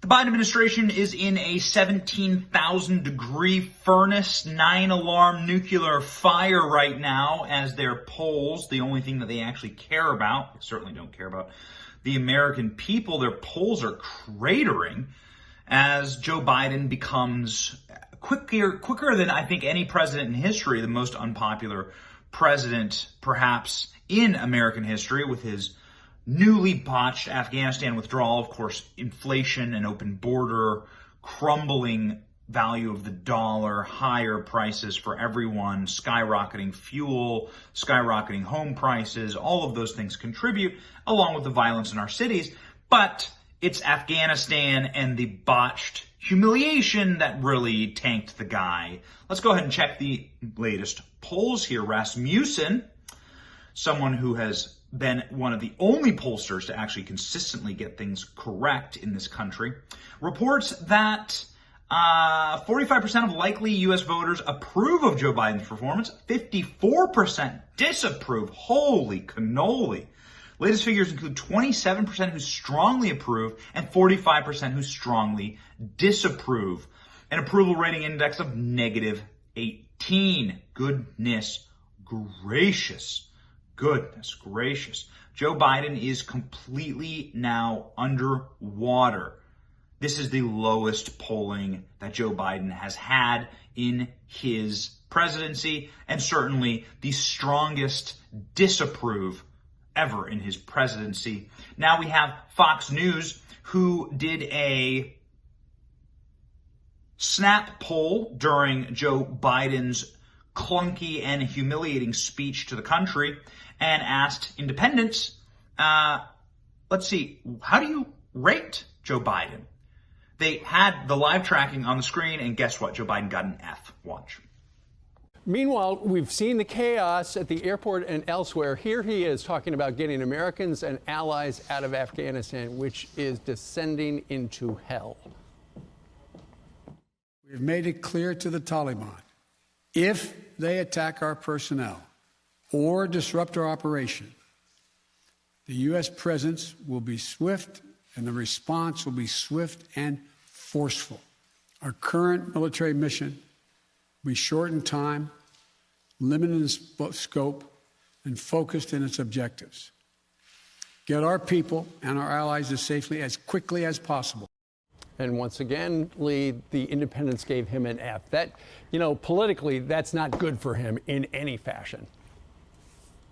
The Biden administration is in a 17,000 degree furnace, 9-alarm nuclear fire right now as their polls, the only thing that they actually care about, they certainly don't care about the American people, their polls are cratering as Joe Biden becomes quicker than I think any president in history, the most unpopular president perhaps in American history, with his newly botched Afghanistan withdrawal, of course, inflation, an open border, crumbling value of the dollar, higher prices for everyone, skyrocketing fuel, skyrocketing home prices, all of those things contribute, along with the violence in our cities. But it's Afghanistan and the botched humiliation that really tanked the guy. Let's go ahead and check the latest polls here. Rasmussen, someone who has been one of the only pollsters to actually consistently get things correct in this country, reports that 45% of likely U.S. voters approve of Joe Biden's performance, 54% disapprove. Holy cannoli. Latest figures include 27% who strongly approve and 45% who strongly disapprove. An approval rating index of -18. Goodness gracious. Goodness gracious. Joe Biden is completely now underwater. This is the lowest polling that Joe Biden has had in his presidency, and certainly the strongest disapprove ever in his presidency. Now we have Fox News, who did a snap poll during Joe Biden's clunky and humiliating speech to the country and asked independents, let's see, how do you rate Joe Biden? They had the live tracking on the screen, and guess what? Joe Biden got an F. Watch. Meanwhile, we've seen the chaos at the airport and elsewhere. Here he is talking about getting Americans and allies out of Afghanistan, which is descending into hell. We've made it clear to the Taliban, if they attack our personnel or disrupt our operation, the U.S. presence will be swift and the response will be swift and forceful. Our current military mission will be short in time, limited in scope, and focused in its objectives. Get our people and our allies as safely as quickly as possible. And once again, Lee, the independents gave him an F. That, politically, that's not good for him in any fashion.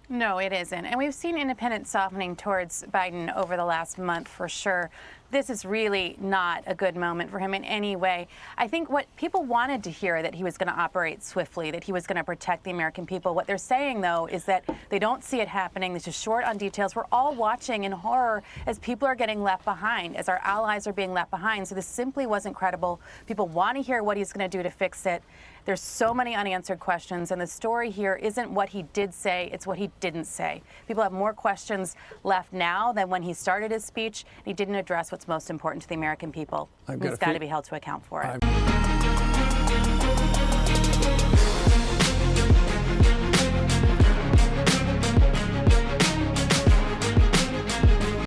No, it isn't. And we've seen independents softening towards Biden over the last month for sure. This is really not a good moment for him in any way. I think what people wanted to hear, that he was going to operate swiftly, that he was going to protect the American people. What they're saying, though, is that they don't see it happening. This is short on details. We're all watching in horror as people are getting left behind, as our allies are being left behind. So this simply wasn't credible. People want to hear what he's going to do to fix it. There's so many unanswered questions, and the story here isn't what he did say, it's what he didn't say. People have more questions left now than when he started his speech. He didn't address what's most important to the American people. He's got to be held to account for it.